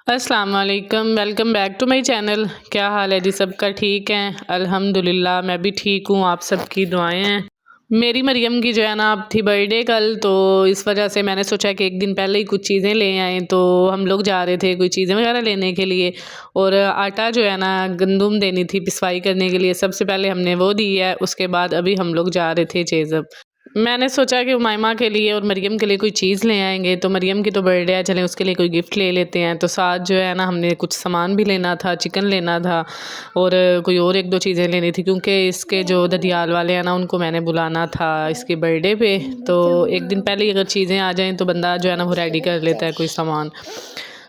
अस्सलाम वालेकुम, welcome back to my channel. क्या हाल है जी? सबका ठीक है? अल्हम्दुलिल्लाह मैं भी ठीक हूँ, आप सबकी दुआएं हैं। मेरी मरियम की जो है ना अब थी बर्थडे कल, तो इस वजह से मैंने सोचा कि एक दिन पहले ही कुछ चीज़ें ले आएँ। तो हम लोग जा रहे थे कोई चीज़ें वगैरह लेने के लिए, और आटा जो है ना गंदुम देनी थी पिसवाई करने के लिए। सबसे पहले हमने वो दी है, उसके बाद अभी हम लोग जा रहे थे चेज़अप। मैंने सोचा कि उमाइमा के लिए और मरियम के लिए कोई चीज़ ले आएंगे, तो मरियम की तो बर्थडे है, चलें उसके लिए कोई गिफ्ट ले लेते हैं। तो साथ जो है ना हमने कुछ सामान भी लेना था, चिकन लेना था और कोई और एक दो चीज़ें लेनी थी, क्योंकि इसके जो ददियाल वाले हैं ना उनको मैंने बुलाना था इसके बर्थडे पे। तो एक दिन पहले ही अगर चीज़ें आ जाएँ तो बंदा जो है ना वो रेडी कर लेता है कोई सामान।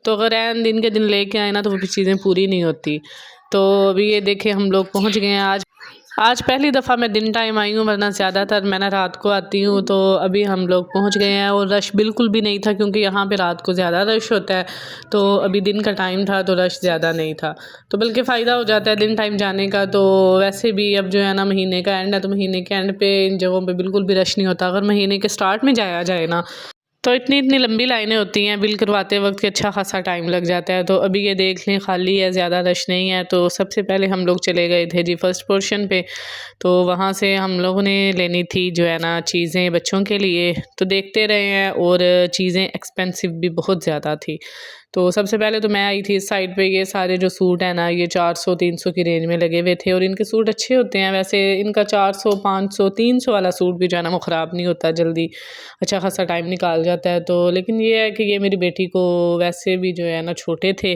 तो अगर ऐन दिन के दिन लेके आए ना तो वो फिर चीज़ें पूरी नहीं होती। तो अभी ये देखें हम लोग पहुँच गए हैं। आज पहली दफ़ा मैं दिन टाइम आई हूँ, वरना ज़्यादातर मैं ना रात को आती हूँ। तो अभी हम लोग पहुँच गए हैं और रश बिल्कुल भी नहीं था, क्योंकि यहाँ पे रात को ज़्यादा रश होता है। तो अभी दिन का टाइम था तो रश ज़्यादा नहीं था, तो बल्कि फ़ायदा हो जाता है दिन टाइम जाने का। तो वैसे भी अब जो है ना महीने का एंड है, तो महीने के एंड पे इन जगहों पे बिल्कुल भी रश नहीं होता। अगर महीने के स्टार्ट में जाया जाए ना तो इतनी इतनी लंबी लाइनें होती हैं, बिल करवाते वक्त कि अच्छा खासा टाइम लग जाता है। तो अभी ये देख लें खाली है, ज़्यादा रश नहीं है। तो सबसे पहले हम लोग चले गए थे जी फर्स्ट पोर्शन पे। तो वहाँ से हम लोगों ने लेनी थी जो है ना चीज़ें बच्चों के लिए। तो देखते रहे हैं और चीज़ें एक्सपेंसिव भी बहुत ज़्यादा थी। तो सबसे पहले तो मैं आई थी इस साइड पे। ये सारे जो सूट हैं ना ये 400-300 की रेंज में लगे हुए थे, और इनके सूट अच्छे होते हैं। वैसे इनका 400-500-300 वाला सूट भी जो है ना वो ख़राब नहीं होता जल्दी, अच्छा खासा टाइम निकाल जाता है। तो लेकिन ये है कि ये मेरी बेटी को वैसे भी जो है ना छोटे थे,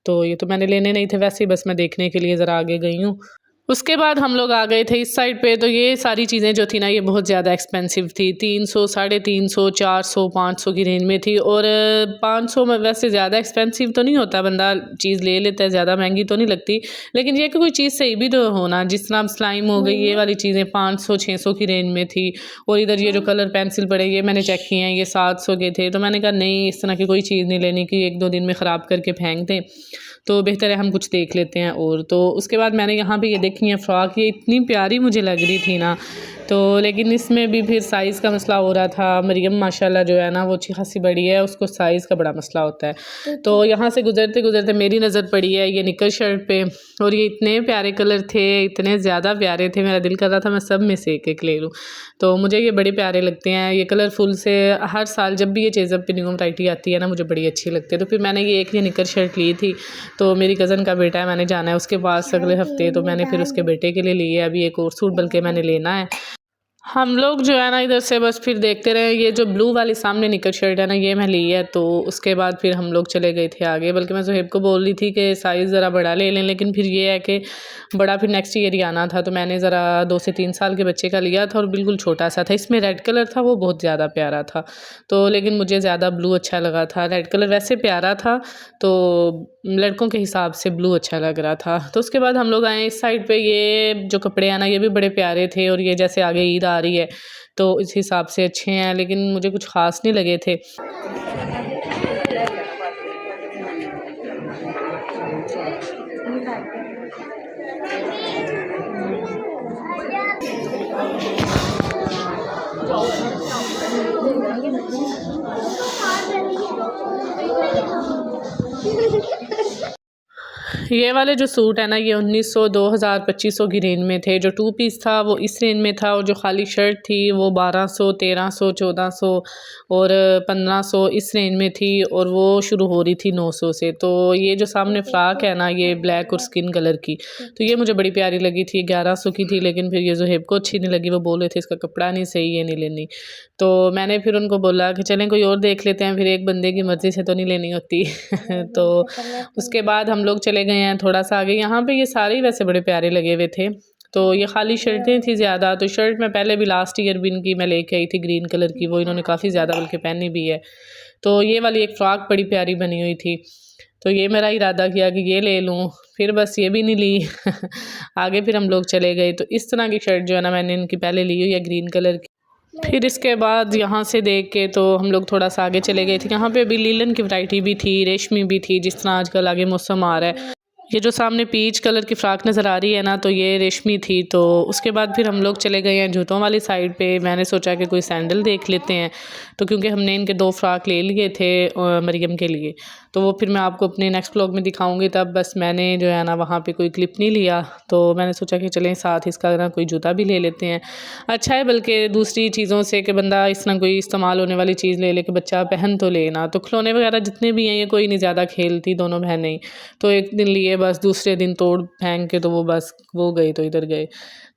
तो ये तो मैंने लेने नहीं थे, वैसे ही बस मैं देखने के लिए ज़रा आगे गई हूँ। उसके बाद हम लोग आ गए थे इस साइड पे। तो ये सारी चीज़ें जो थी ना ये बहुत ज़्यादा एक्सपेंसिव थी। 300, 350, 400, 500 की रेंज में थी। और 500 में वैसे ज़्यादा एक्सपेंसिव तो नहीं होता, बंदा चीज़ ले लेता है, ज़्यादा महंगी तो नहीं लगती। लेकिन ये कि कोई चीज़ सही भी तो होना, जिस तरह स्लाइम हो गई, ये वाली चीज़ें 500-600 की रेंज में थी। और इधर ये जो कलर पेंसिल पड़े ये मैंने चेक किए हैं, ये 700 के थे। तो मैंने कहा नहीं, इस तरह की कोई चीज़ नहीं लेनी कि 1-2 दिन में ख़राब करके फेंक दें, तो बेहतर है हम कुछ देख लेते हैं। और तो उसके बाद मैंने यहाँ पे ये देखी है फ़्रॉक, ये इतनी प्यारी मुझे लग रही थी ना। तो लेकिन इसमें भी फिर साइज़ का मसला हो रहा था। मरियम माशाल्लाह जो है ना वो अच्छी खासी बड़ी है, उसको साइज़ का बड़ा मसला होता है। तो यहाँ से गुजरते गुजरते मेरी नज़र पड़ी है ये निकर शर्ट पे, और ये इतने प्यारे कलर थे, इतने ज़्यादा प्यारे थे, मेरा दिल कर रहा था मैं सब में से एक एक ले लूँ। तो मुझे ये बड़े प्यारे लगते हैं ये कलरफुल से। हर साल जब भी ये चेज़अप पे न्यू वैरायटी आती है ना मुझे बड़ी अच्छी लगती है। तो फिर मैंने ये निकर शर्ट ली थी। तो मेरी कज़न का बेटा है, मैंने जाना है उसके पास अगले हफ्ते, तो मैंने फिर उसके बेटे के लिए ली है। अभी एक और सूट बल्कि मैंने लेना है। हम लोग जो है ना इधर से बस फिर देखते रहे। ये जो ब्लू वाली सामने निकर शर्ट है ना ये मैं ली है। तो उसके बाद फिर हम लोग चले गए थे आगे, बल्कि मैं ज़ुहैब को बोल रही थी कि साइज़ ज़रा बड़ा ले लें, लेकिन फिर ये है कि बड़ा फिर नेक्स्ट ईयर ही आना था। तो मैंने ज़रा 2 से 3 साल के बच्चे का लिया था और बिल्कुल छोटा सा था। इसमें रेड कलर था, वो बहुत ज़्यादा प्यारा था। तो लेकिन मुझे ज़्यादा ब्लू अच्छा लगा था। रेड कलर वैसे प्यारा था, तो लड़कों के हिसाब से ब्लू अच्छा लग रहा था। तो उसके बाद हम लोग आए इस साइड पे। ये जो कपड़े हैं ना ये भी बड़े प्यारे थे, और ये जैसे आगे ईद आ रही है तो इस हिसाब से अच्छे हैं, लेकिन मुझे कुछ ख़ास नहीं लगे थे। ये वाले जो सूट है ना ये 1900, 2000, 2500 की रेंज में थे। जो 2 पीस था वो इस रेंज में था, और जो खाली शर्ट थी वो 1200, 1300, 1400 और 1500 इस रेंज में थी, और वो शुरू हो रही थी 900 से। तो ये जो सामने फ़्राक है ना ये ब्लैक और स्किन कलर की, तो ये मुझे बड़ी प्यारी लगी थी। 1100 की थी, लेकिन फिर ये ज़ुहैब को अच्छी नहीं लगी, वो बोल रहे थे इसका कपड़ा नहीं सही, ये नहीं लेनी। तो मैंने फिर उनको बोला कि चलें कोई और देख लेते हैं, फिर एक बंदे की मर्ज़ी से तो नहीं लेनी होती। तो उसके बाद हम लोग चले गए हैं थोड़ा सा आगे। यहाँ पे ये सारे ही वैसे बड़े प्यारे लगे हुए थे। तो ये खाली शर्टें थी ज़्यादा। तो शर्ट मैं पहले भी लास्ट ईयर भी इनकी मैं लेके आई थी ग्रीन कलर की, वो इन्होंने काफ़ी ज़्यादा बल्कि पहनी भी है। तो ये वाली एक फ़्रॉक बड़ी प्यारी बनी हुई थी, तो ये मेरा इरादा किया कि ये ले लूँ, फिर बस ये भी नहीं ली। आगे फिर हम लोग चले गए। तो इस तरह की शर्ट जो है ना मैंने इनकी पहले ली हुई है ग्रीन कलर की। फिर इसके बाद यहाँ से देख के तो हम लोग थोड़ा सा आगे चले गए थे। यहाँ पे अभी लीलन की वैरायटी भी थी, रेशमी भी थी, जिस तरह आजकल आगे मौसम आ रहा है। ये जो सामने पीच कलर की फ़्रॉक नज़र आ रही है ना तो ये रेशमी थी। तो उसके बाद फिर हम लोग चले गए हैं जूतों वाली साइड पे। मैंने सोचा कि कोई सैंडल देख लेते हैं, तो क्योंकि हमने इनके 2 फ़्रॉक ले लिए थे मरियम के लिए। तो वो फिर मैं आपको अपने नेक्स्ट व्लॉग में दिखाऊंगी। तब बस मैंने जो है ना वहाँ पे कोई क्लिप नहीं लिया, तो मैंने सोचा कि चलें साथ इसका ना कोई जूता भी ले लेते हैं। अच्छा है बल्कि दूसरी चीज़ों से कि बंदा इस तरह कोई इस्तेमाल होने वाली चीज़ ले ले कि बच्चा पहन तो लेना। तो खिलौने वगैरह जितने भी हैं ये कोई नहीं ज़्यादा खेलती दोनों बहनें ही, तो एक दिन लिए बस दूसरे दिन तोड़ फेंक के तो वो बस वो गई तो इधर गए।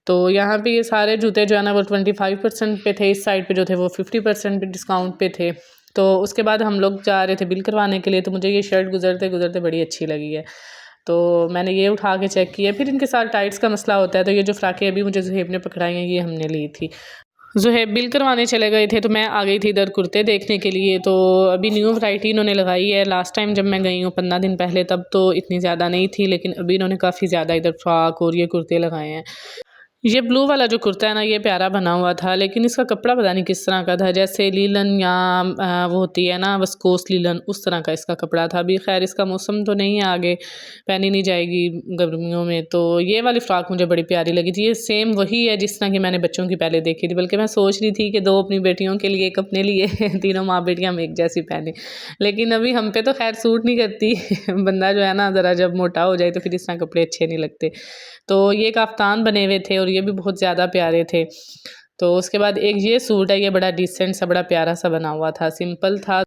तो यहाँ पे ये सारे जूते जो है ना वो 25% पे थे, इस साइड पे जो थे वो 50% पे डिस्काउंट पे थे। तो उसके बाद हम लोग जा रहे थे बिल करवाने के लिए, तो मुझे ये शर्ट गुजरते गुजरते बड़ी अच्छी लगी है, तो मैंने ये उठा के चेक किया। फिर इनके साथ टाइट्स का मसला होता है, तो ये जो फ्राकें अभी मुझे ज़ुहैब ने पकड़ाई हैं ये हमने ली थी। ज़ुहैब बिल करवाने चले गए थे तो मैं आ गई थी इधर कुर्ते देखने के लिए। तो अभी न्यू वैरायटी इन्होंने लगाई है। लास्ट टाइम जब मैं गई हूँ 15 दिन पहले तब तो इतनी ज़्यादा नहीं थी, लेकिन अभी इन्होंने काफ़ी ज़्यादा इधर फ्रॉक और ये कुर्ते लगाए हैं। ये ब्लू वाला जो कुर्ता है ना ये प्यारा बना हुआ था, लेकिन इसका कपड़ा पता नहीं किस तरह का था, जैसे लीलन या वो होती है ना वस्कोस लीलन, उस तरह का इसका कपड़ा था। अभी खैर इसका मौसम तो नहीं है, आगे पहनी नहीं जाएगी गर्मियों में। तो ये वाली फ़्रॉक मुझे बड़ी प्यारी लगी थी। ये सेम वही है जिस तरह की मैंने बच्चों की पहले देखी थी, बल्कि मैं सोच रही थी कि 2 अपनी बेटियों के लिए, एक अपने लिए तीनों माँ बेटियाँ हम एक जैसी पहने, लेकिन अभी हम पे तो खैर सूट नहीं करती बंदा जो है ना ज़रा जब मोटा हो जाए तो फिर इस तरह कपड़े अच्छे नहीं लगते। तो ये काफ्तान बने हुए थे और ये भी बहुत ज़्यादा प्यारे थे। तो उसके बाद एक ये सूट है, ये बड़ा डिसेंट सा बड़ा प्यारा सा बना हुआ था, सिंपल था।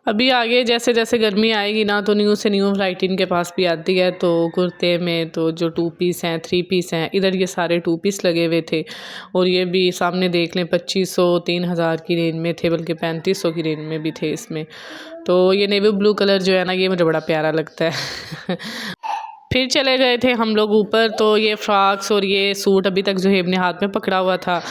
अभी आगे जैसे जैसे गर्मी आएगी ना तो न्यू से न्यू वैरायटी इनके पास भी आती है। तो कुर्ते में तो जो 2 पीस हैं 3 पीस हैं, इधर ये सारे 2 पीस लगे हुए थे, और ये भी सामने देख लें 2500-3000 की रेंज में थे, बल्कि 3500 की रेंज में भी थे इसमें। तो ये नेवी ब्लू कलर जो है ना ये मुझे बड़ा प्यारा लगता है फिर चले गए थे हम लोग ऊपर, तो ये फ्रॉक्स और ये सूट अभी तक ज़ुहैब ने हाथ में पकड़ा हुआ था,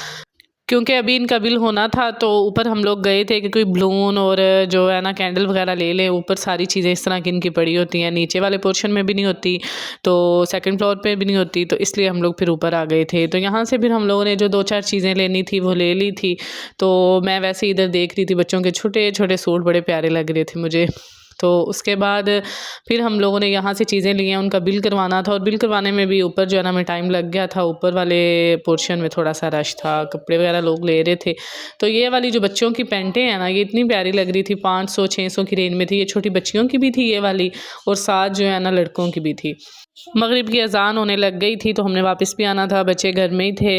क्योंकि अभी इनका बिल होना था। तो ऊपर हम लोग गए थे कि कोई बलून और जो है ना कैंडल वगैरह ले लें। ऊपर सारी चीज़ें इस तरह की इनकी पड़ी होती हैं, नीचे वाले पोर्शन में भी नहीं होती, तो सेकंड फ्लोर पे भी नहीं होती, तो इसलिए हम लोग फिर ऊपर आ गए थे। तो यहाँ से फिर हम लोगों ने जो 2-4 चीज़ें लेनी थी वो ले ली थी। तो मैं वैसे इधर देख रही थी, बच्चों के छोटे छोटे सूट बड़े प्यारे लग रहे थे मुझे। तो उसके बाद फिर हम लोगों ने यहाँ से चीज़ें ली हैं, उनका बिल करवाना था, और बिल करवाने में भी ऊपर जो है ना हमें टाइम लग गया था। ऊपर वाले पोर्शन में थोड़ा सा रश था, कपड़े वगैरह लोग ले रहे थे। तो ये वाली जो बच्चों की पैंटें हैं ना ये इतनी प्यारी लग रही थी, 500-600 की रेंज में थी। ये छोटी बच्चियों की भी थी ये वाली, और साथ जो है ना लड़कों की भी थी। मगरिब की अजान होने लग गई थी तो हमने वापस भी आना था, बच्चे घर में ही थे।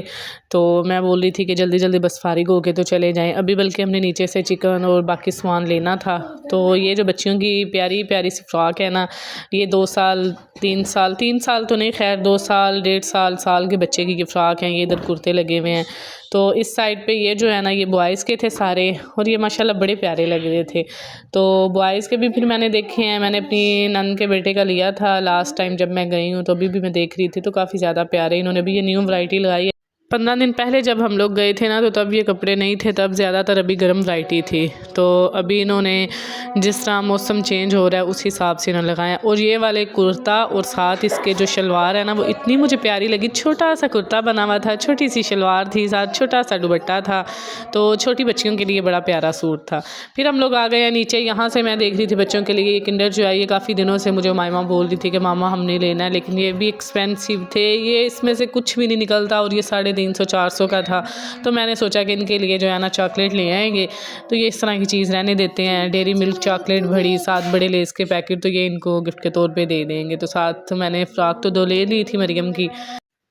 तो मैं बोल रही थी कि जल्दी जल्दी बस फारिग हो के तो चले जाएं। अभी बल्कि हमने नीचे से चिकन और बाकी सामान लेना था। तो ये जो बच्चियों की प्यारी प्यारी सी फ्रॉक है ना, ये 2 साल 3 साल 3 साल तो नहीं, खैर 2 साल 1.5 साल के बच्चे की फ्रॉक हैं। ये इधर कुर्ते लगे हुए हैं। तो इस साइड पे ये जो है ना ये बॉयज़ के थे सारे, और ये माशाल्लाह बड़े प्यारे लग रहे थे। तो बॉयज़ के भी फिर मैंने देखे हैं, मैंने अपनी नन के बेटे का लिया था लास्ट टाइम जब मैं गई हूँ, तो अभी भी मैं देख रही थी, तो काफ़ी ज़्यादा प्यारे। इन्होंने भी ये न्यू वैरायटी लगाई है। 15 दिन पहले जब हम लोग गए थे ना तो तब ये कपड़े नहीं थे, तब ज़्यादातर अभी गर्म वैरायटी थी। तो अभी इन्होंने जिस तरह मौसम चेंज हो रहा है उस हिसाब से इन्होंने लगाया। और ये वाले कुर्ता और साथ इसके जो शलवार है ना वो इतनी मुझे प्यारी लगी। छोटा सा कुर्ता बना हुआ था, छोटी सी शलवार थी, साथ छोटा सा दुपट्टा था। तो छोटी बच्चियों के लिए बड़ा प्यारा सूट था। फिर हम लोग आ गए हैं नीचे। यहाँ से मैं देख रही थी बच्चों के लिए ये किंडर जो है, ये काफ़ी दिनों से मुझे मामा बोल रही थी कि मामा हमने लेना है, लेकिन ये भी एक्सपेंसिव थे। ये इसमें से कुछ भी नहीं निकलता, और ये 350-400 का था। तो मैंने सोचा कि इनके लिए जो है ना चॉकलेट ले आएंगे। तो ये इस तरह की चीज़ रहने देते हैं। डेयरी मिल्क चॉकलेट बड़ी, 7 बड़े लेस के पैकेट, तो ये इनको गिफ्ट के तौर पे दे देंगे। तो साथ मैंने फ़्रॉक तो 2 ले ली थी मरियम की।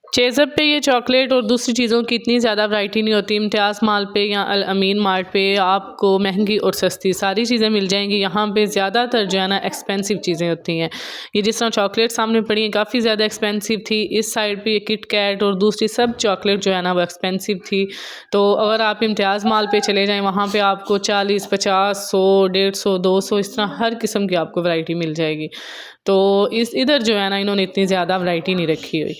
चेज़अप पे ये चॉकलेट और दूसरी चीज़ों की इतनी ज़्यादा वैरायटी नहीं होती। इम्तियाज़ माल पे या अल अमीन मार्ट पे आपको महंगी और सस्ती सारी चीज़ें मिल जाएंगी। यहाँ पे ज़्यादातर जो है ना एक्सपेंसिव चीज़ें होती हैं। ये जिस तरह चॉकलेट सामने पड़ी हैं काफ़ी ज़्यादा एक्सपेंसिव थी। इस साइड पे ये किट कैट और दूसरी सब चॉकलेट जो है ना वो एक्सपेंसिव थी। तो अगर आप इम्तियाज़ माल पे चले जाएँ वहाँ पर आपको 40, 50, 100, 150, 200 इस तरह हर किस्म की आपको वैरायटी मिल जाएगी। तो इधर जो है ना इन्होंने इतनी ज़्यादा वैरायटी नहीं रखी हुई।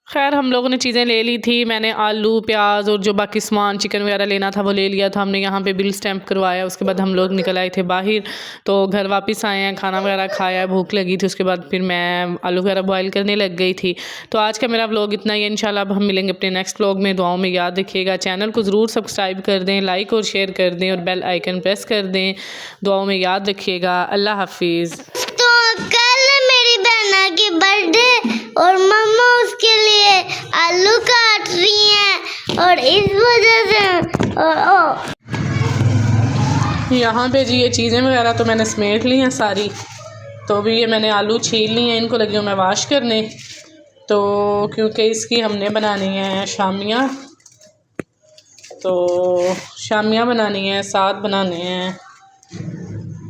खैर हम लोगों ने चीज़ें ले ली थी। मैंने आलू प्याज और जो बाकी सामान चिकन वगैरह लेना था वो ले लिया था। हमने यहाँ पे बिल स्टैम्प करवाया, उसके बाद हम लोग निकल आए थे बाहर। तो घर वापस आए हैं, खाना वगैरह खाया, भूख लगी थी। उसके बाद फिर मैं आलू वगैरह बॉयल करने लग गई थी। तो आज का मेरा व्लॉग इतना ही है। इंशाल्लाह अब हम मिलेंगे अपने नेक्स्ट व्लॉग में। दुआओं में याद रखिएगा, चैनल को ज़रूर सब्सक्राइब कर दें, लाइक और शेयर कर दें, और बेल आइकन प्रेस कर दें। दुआओं में याद रखिएगा। अल्लाह हाफिज़। तो कल मेरी बहना की बर्थडे और मम्मा उसके लिए आलू काट रही हैं, और इस वजह से यहाँ पे जी ये चीज़ें वगैरह तो मैंने समेट ली हैं सारी। तो अभी ये मैंने आलू छील लिए हैं, इनको लगी हूँ मैं वाश करने। तो क्योंकि इसकी हमने बनानी है शामियाँ, तो शामियाँ बनानी है, साथ बनाने हैं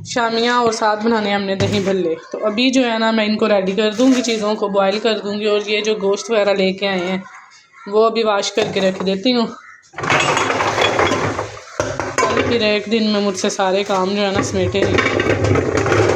शामियाँ और साथ बनाने हैं हमने दही भल्ले। तो अभी जो है ना मैं इनको रेडी कर दूँगी, चीज़ों को बॉईल कर दूँगी। और ये जो गोश्त वगैरह लेके आए हैं वो अभी वाश करके रख देती हूँ। फिर एक दिन में मुझसे सारे काम जो है ना समेटे नहीं।